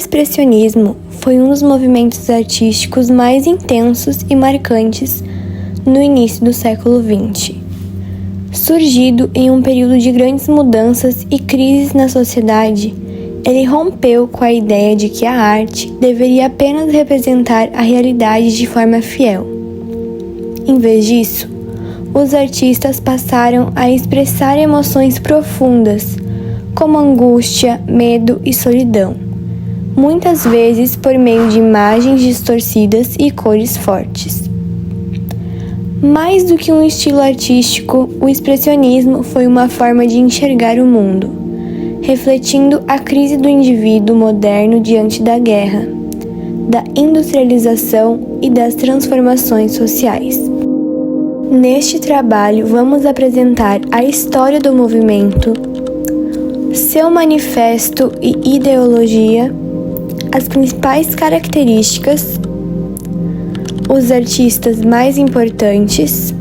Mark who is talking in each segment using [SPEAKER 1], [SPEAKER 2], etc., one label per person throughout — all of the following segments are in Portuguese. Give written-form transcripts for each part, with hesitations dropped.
[SPEAKER 1] expressionismo foi um dos movimentos artísticos mais intensos e marcantes no início do século XX. Surgido em um período de grandes mudanças e crises na sociedade, ele rompeu com a ideia de que a arte deveria apenas representar a realidade de forma fiel. Em vez disso, os artistas passaram a expressar emoções profundas, como angústia, medo e solidão, muitas vezes por meio de imagens distorcidas e cores fortes. Mais do que um estilo artístico, o expressionismo foi uma forma de enxergar o mundo, refletindo a crise do indivíduo moderno diante da guerra, da industrialização e das transformações sociais. Neste trabalho, vamos apresentar a história do movimento, seu manifesto e ideologia, as principais características, os artistas mais importantes,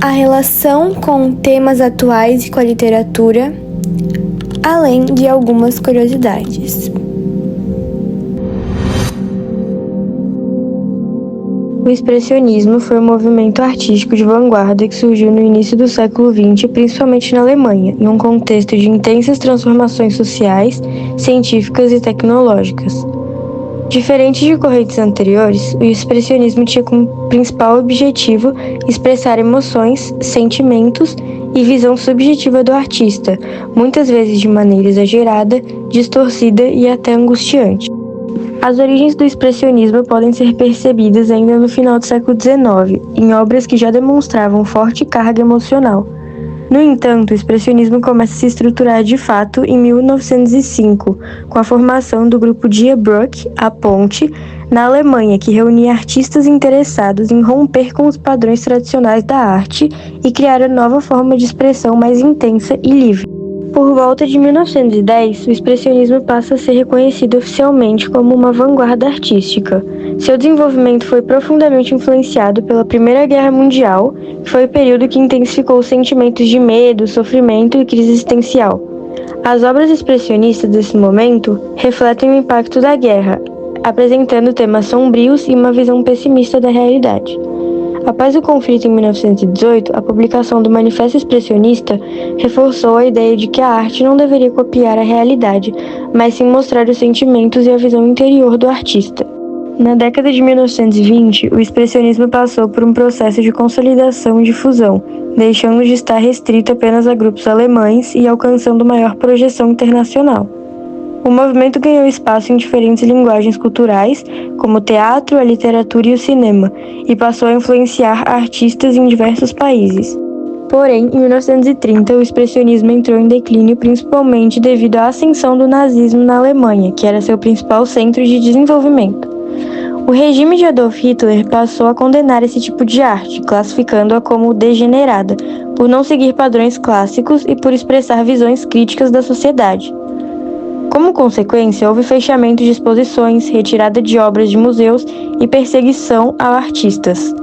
[SPEAKER 1] a relação com temas atuais e com a literatura, além de algumas curiosidades. O expressionismo foi um movimento artístico de vanguarda que surgiu no início do século XX, principalmente na Alemanha, em um contexto de intensas transformações sociais, científicas e tecnológicas. Diferente de correntes anteriores, o expressionismo tinha como principal objetivo expressar emoções, sentimentos e visão subjetiva do artista, muitas vezes de maneira exagerada, distorcida e até angustiante. As origens do expressionismo podem ser percebidas ainda no final do século XIX, em obras que já demonstravam forte carga emocional. No entanto, o expressionismo começa a se estruturar de fato em 1905, com a formação do grupo Die Brücke, a Ponte, na Alemanha, que reunia artistas interessados em romper com os padrões tradicionais da arte e criar uma nova forma de expressão mais intensa e livre. Por volta de 1910, o expressionismo passa a ser reconhecido oficialmente como uma vanguarda artística. Seu desenvolvimento foi profundamente influenciado pela Primeira Guerra Mundial, que foi o período que intensificou os sentimentos de medo, sofrimento e crise existencial. As obras expressionistas desse momento refletem o impacto da guerra, apresentando temas sombrios e uma visão pessimista da realidade. Após o conflito em 1918, a publicação do Manifesto Expressionista reforçou a ideia de que a arte não deveria copiar a realidade, mas sim mostrar os sentimentos e a visão interior do artista. Na década de 1920, o expressionismo passou por um processo de consolidação e difusão, deixando de estar restrito apenas a grupos alemães e alcançando maior projeção internacional. O movimento ganhou espaço em diferentes linguagens culturais, como o teatro, a literatura e o cinema, e passou a influenciar artistas em diversos países. Porém, em 1930, o expressionismo entrou em declínio principalmente devido à ascensão do nazismo na Alemanha, que era seu principal centro de desenvolvimento. O regime de Adolf Hitler passou a condenar esse tipo de arte, classificando-a como degenerada, por não seguir padrões clássicos e por expressar visões críticas da sociedade. Como consequência, houve fechamento de exposições, retirada de obras de museus e perseguição a artistas.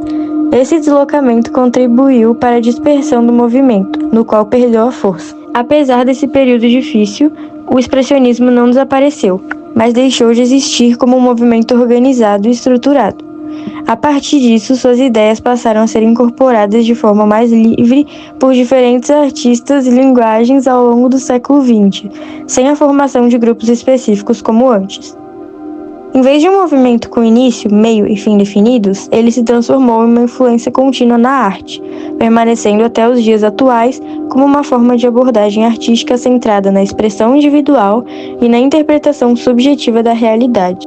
[SPEAKER 1] Esse deslocamento contribuiu para a dispersão do movimento, no qual perdeu a força. Apesar desse período difícil, o expressionismo não desapareceu, mas deixou de existir como um movimento organizado e estruturado. A partir disso, suas ideias passaram a ser incorporadas de forma mais livre por diferentes artistas e linguagens ao longo do século XX, sem a formação de grupos específicos como antes. Em vez de um movimento com início, meio e fim definidos, ele se transformou em uma influência contínua na arte, permanecendo até os dias atuais como uma forma de abordagem artística centrada na expressão individual e na interpretação subjetiva da realidade.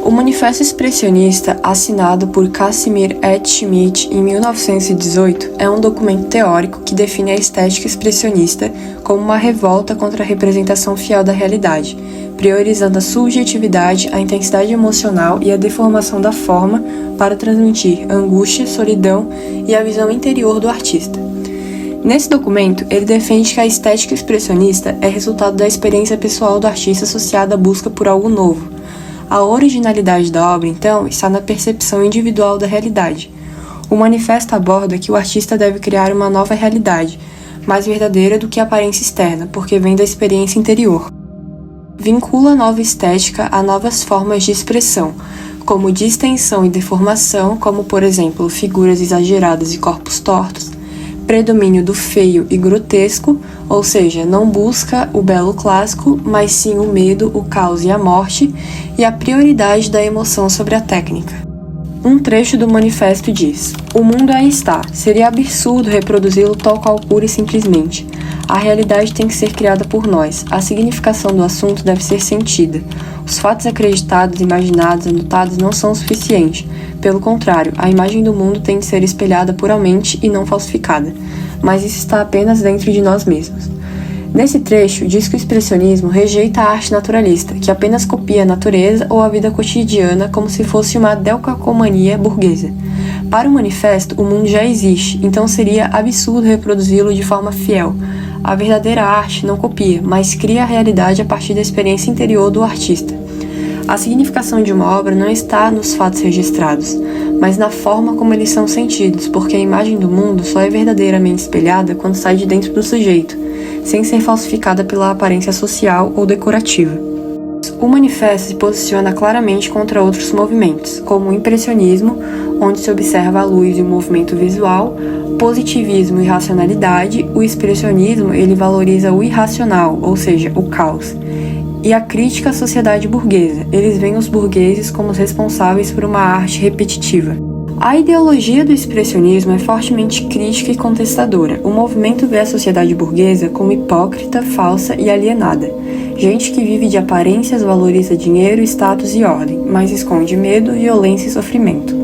[SPEAKER 2] O Manifesto Expressionista, assinado por Casimir et Schmidt em 1918, é um documento teórico que define a estética expressionista como uma revolta contra a representação fiel da realidade, priorizando a subjetividade, a intensidade emocional e a deformação da forma para transmitir angústia, solidão e a visão interior do artista. Nesse documento, ele defende que a estética expressionista é resultado da experiência pessoal do artista associada à busca por algo novo. A originalidade da obra, então, está na percepção individual da realidade. O manifesto aborda que o artista deve criar uma nova realidade, mais verdadeira do que a aparência externa, porque vem da experiência interior. Vincula a nova estética a novas formas de expressão, como distensão e deformação, como por exemplo figuras exageradas e corpos tortos, predomínio do feio e grotesco, ou seja, não busca o belo clássico, mas sim o medo, o caos e a morte, e a prioridade da emoção sobre a técnica. Um trecho do manifesto diz: "O mundo aí está, seria absurdo reproduzi-lo tal qual pura e simplesmente. A realidade tem que ser criada por nós, a significação do assunto deve ser sentida. Os fatos acreditados, imaginados, anotados não são o suficiente. Pelo contrário, a imagem do mundo tem de ser espelhada puramente e não falsificada. Mas isso está apenas dentro de nós mesmos." Nesse trecho, diz que o expressionismo rejeita a arte naturalista, que apenas copia a natureza ou a vida cotidiana como se fosse uma decalcomania burguesa. Para o manifesto, o mundo já existe, então seria absurdo reproduzi-lo de forma fiel. A verdadeira arte não copia, mas cria a realidade a partir da experiência interior do artista. A significação de uma obra não está nos fatos registrados, mas na forma como eles são sentidos, porque a imagem do mundo só é verdadeiramente espelhada quando sai de dentro do sujeito, sem ser falsificada pela aparência social ou decorativa. O manifesto se posiciona claramente contra outros movimentos, como o impressionismo, onde se observa a luz e o movimento visual, positivismo e racionalidade. O expressionismo ele valoriza o irracional, ou seja, o caos, e a crítica à sociedade burguesa. Eles veem os burgueses como os responsáveis por uma arte repetitiva. A ideologia do expressionismo é fortemente crítica e contestadora. O movimento vê a sociedade burguesa como hipócrita, falsa e alienada. Gente que vive de aparências, valoriza dinheiro, status e ordem, mas esconde medo, violência e sofrimento.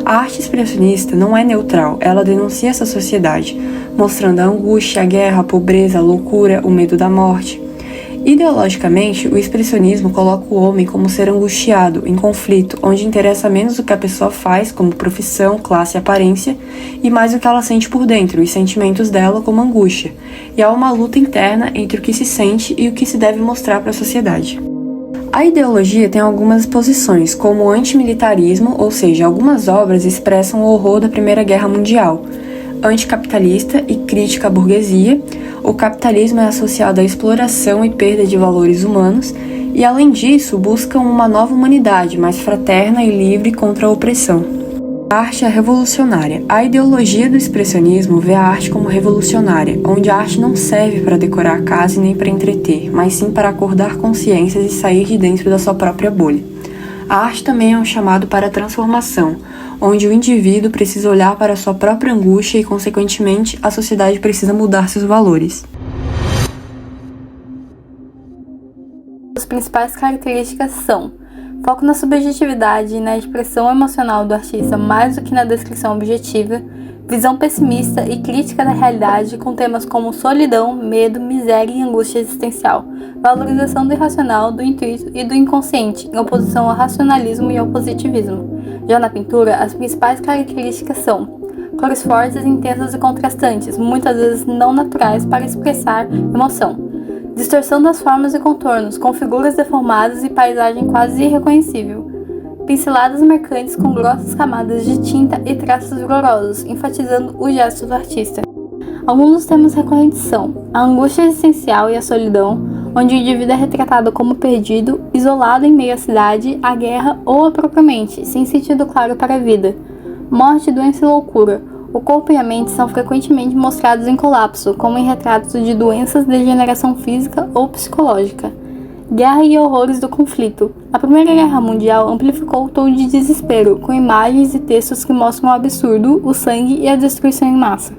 [SPEAKER 2] A arte expressionista não é neutral, ela denuncia essa sociedade, mostrando a angústia, a guerra, a pobreza, a loucura, o medo da morte. Ideologicamente, o expressionismo coloca o homem como ser angustiado, em conflito, onde interessa menos o que a pessoa faz, como profissão, classe e aparência, e mais o que ela sente por dentro, os sentimentos dela como angústia. E há uma luta interna entre o que se sente e o que se deve mostrar para a sociedade. A ideologia tem algumas posições, como o antimilitarismo, ou seja, algumas obras expressam o horror da Primeira Guerra Mundial, anticapitalista e crítica à burguesia. O capitalismo é associado à exploração e perda de valores humanos e, além disso, buscam uma nova humanidade mais fraterna e livre contra a opressão. A arte é revolucionária. A ideologia do expressionismo vê a arte como revolucionária, onde a arte não serve para decorar a casa e nem para entreter, mas sim para acordar consciências e sair de dentro da sua própria bolha. A arte também é um chamado para a transformação, onde o indivíduo precisa olhar para a sua própria angústia e, consequentemente, a sociedade precisa mudar seus valores.
[SPEAKER 3] As principais características são foco na subjetividade e na expressão emocional do artista mais do que na descrição objetiva, visão pessimista e crítica da realidade com temas como solidão, medo, miséria e angústia existencial, valorização do irracional, do intuito e do inconsciente, em oposição ao racionalismo e ao positivismo. Já na pintura, as principais características são cores fortes, intensas e contrastantes, muitas vezes não naturais para expressar emoção, distorção das formas e contornos, com figuras deformadas e paisagem quase irreconhecível, pinceladas marcantes com grossas camadas de tinta e traços vigorosos, enfatizando o gesto do artista. Alguns dos temas recorrentes são a angústia existencial e a solidão, onde o indivíduo é retratado como perdido, isolado em meio à cidade, à guerra ou à própria mente, sem sentido claro para a vida. Morte, doença e loucura. O corpo e a mente são frequentemente mostrados em colapso, como em retratos de doenças de degeneração física ou psicológica. Guerra e horrores do conflito. A Primeira Guerra Mundial amplificou o tom de desespero, com imagens e textos que mostram o absurdo, o sangue e a destruição em massa.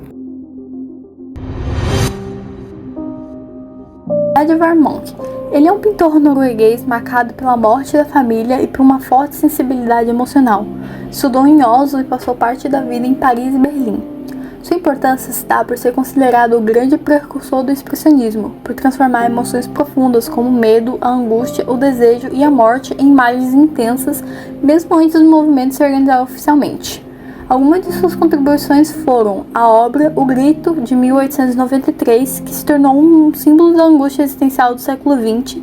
[SPEAKER 3] Edvard Munch. Ele é um pintor norueguês marcado pela morte da família e por uma forte sensibilidade emocional. Estudou em Oslo e passou parte da vida em Paris e Berlim. Sua importância se dá por ser considerado o grande precursor do expressionismo, por transformar emoções profundas como o medo, a angústia, o desejo e a morte em imagens intensas, mesmo antes do movimento se organizar oficialmente. Algumas de suas contribuições foram a obra O Grito, de 1893, que se tornou um símbolo da angústia existencial do século XX,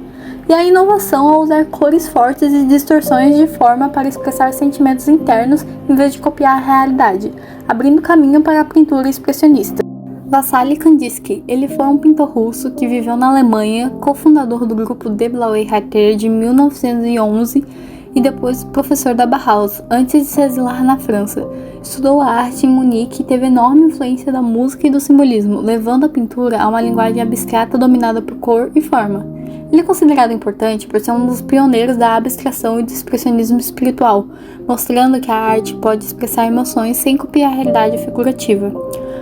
[SPEAKER 3] e a inovação ao usar cores fortes e distorções de forma para expressar sentimentos internos em vez de copiar a realidade, abrindo caminho para a pintura expressionista. Wassily Kandinsky, ele foi um pintor russo que viveu na Alemanha, cofundador do grupo De Blaue Reiter de 1911 e depois professor da Bauhaus, antes de se exilar na França. Estudou a arte em Munique e teve enorme influência da música e do simbolismo, levando a pintura a uma linguagem abstrata dominada por cor e forma. Ele é considerado importante por ser um dos pioneiros da abstração e do expressionismo espiritual, mostrando que a arte pode expressar emoções sem copiar a realidade figurativa.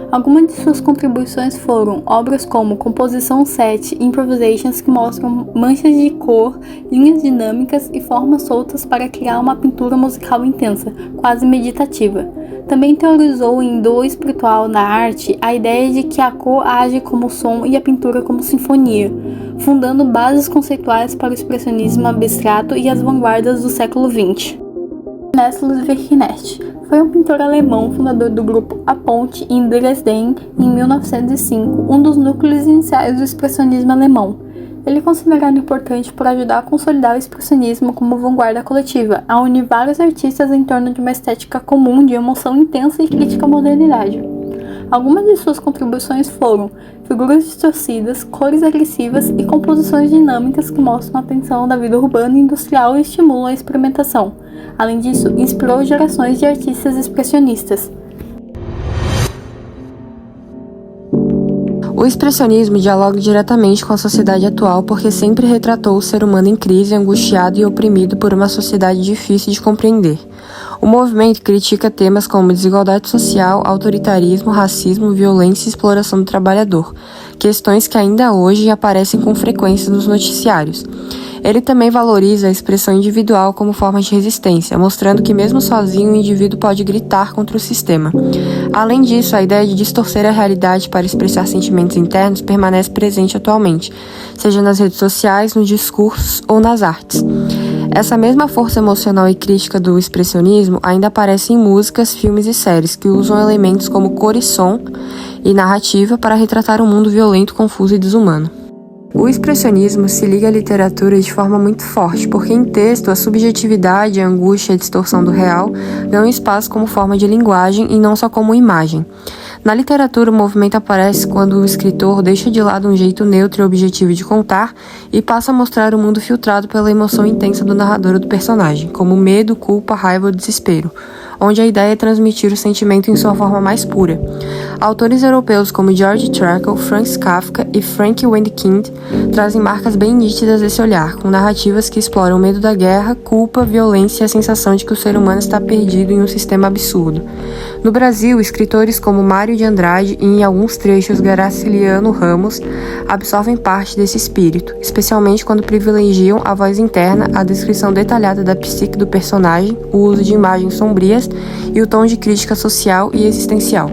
[SPEAKER 3] Algumas de suas contribuições foram obras como Composição 7 e Improvisations, que mostram manchas de cor, linhas dinâmicas e formas soltas para criar uma pintura musical intensa, quase meditativa. Também teorizou em Do Espiritual na Arte a ideia de que a cor age como som e a pintura como sinfonia, fundando bases conceituais para o expressionismo abstrato e as vanguardas do século XX. Ernest Ludwig Nest foi um pintor alemão, fundador do grupo A Ponte em Dresden em 1905, um dos núcleos iniciais do expressionismo alemão. Ele é considerado importante por ajudar a consolidar o expressionismo como vanguarda coletiva, a unir vários artistas em torno de uma estética comum de emoção intensa e crítica à modernidade. Algumas de suas contribuições foram figuras distorcidas, cores agressivas e composições dinâmicas que mostram a tensão da vida urbana e industrial e estimulam a experimentação. Além disso, inspirou gerações de artistas expressionistas.
[SPEAKER 2] O expressionismo dialoga diretamente com a sociedade atual porque sempre retratou o ser humano em crise, angustiado e oprimido por uma sociedade difícil de compreender. O movimento critica temas como desigualdade social, autoritarismo, racismo, violência e exploração do trabalhador, questões que ainda hoje aparecem com frequência nos noticiários. Ele também valoriza a expressão individual como forma de resistência, mostrando que mesmo sozinho o indivíduo pode gritar contra o sistema. Além disso, a ideia de distorcer a realidade para expressar sentimentos internos permanece presente atualmente, seja nas redes sociais, nos discursos ou nas artes. Essa mesma força emocional e crítica do expressionismo ainda aparece em músicas, filmes e séries que usam elementos como cor e som e narrativa para retratar um mundo violento, confuso e desumano. O expressionismo se liga à literatura de forma muito forte, porque em texto a subjetividade, a angústia e a distorção do real ganham espaço como forma de linguagem e não só como imagem. Na literatura, o movimento aparece quando o escritor deixa de lado um jeito neutro e objetivo de contar e passa a mostrar o mundo filtrado pela emoção intensa do narrador ou do personagem, como medo, culpa, raiva ou desespero, onde a ideia é transmitir o sentimento em sua forma mais pura. Autores europeus como George Trakl, Franz Kafka e Frank Wedekind trazem marcas bem nítidas desse olhar, com narrativas que exploram o medo da guerra, culpa, violência e a sensação de que o ser humano está perdido em um sistema absurdo. No Brasil, escritores como Mário de Andrade e, em alguns trechos, Graciliano Ramos absorvem parte desse espírito, especialmente quando privilegiam a voz interna, a descrição detalhada da psique do personagem, o uso de imagens sombrias e o tom de crítica social e existencial.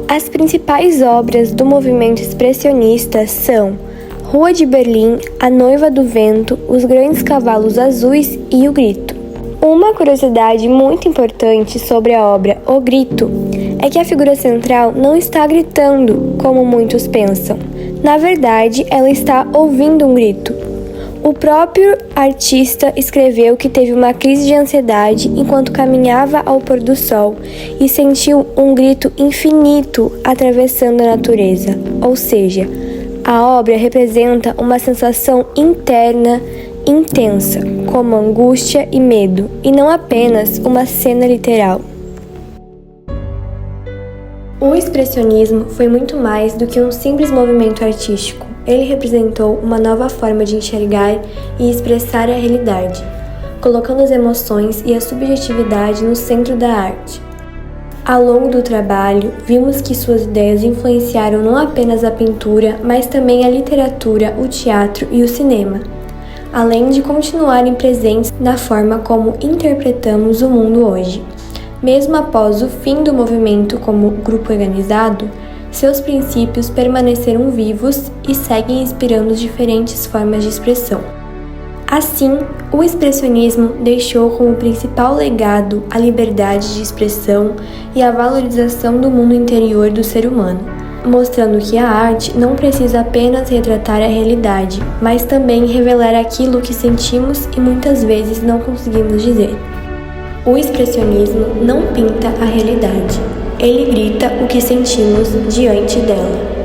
[SPEAKER 1] As principais obras do movimento expressionista são Rua de Berlim, A Noiva do Vento, Os Grandes Cavalos Azuis e O Grito. Uma curiosidade muito importante sobre a obra O Grito é que a figura central não está gritando, como muitos pensam. Na verdade, ela está ouvindo um grito. O próprio artista escreveu que teve uma crise de ansiedade enquanto caminhava ao pôr do sol e sentiu um grito infinito atravessando a natureza. Ou seja, a obra representa uma sensação interna intensa, como angústia e medo, e não apenas uma cena literal. O expressionismo foi muito mais do que um simples movimento artístico. Ele representou uma nova forma de enxergar e expressar a realidade, colocando as emoções e a subjetividade no centro da arte. Ao longo do trabalho, vimos que suas ideias influenciaram não apenas a pintura, mas também a literatura, o teatro e o cinema, além de continuarem presentes na forma como interpretamos o mundo hoje. Mesmo após o fim do movimento como grupo organizado, seus princípios permaneceram vivos e seguem inspirando diferentes formas de expressão. Assim, o expressionismo deixou como principal legado a liberdade de expressão e a valorização do mundo interior do ser humano, mostrando que a arte não precisa apenas retratar a realidade, mas também revelar aquilo que sentimos e muitas vezes não conseguimos dizer.
[SPEAKER 4] O expressionismo não pinta a realidade, ele grita o que sentimos diante dela.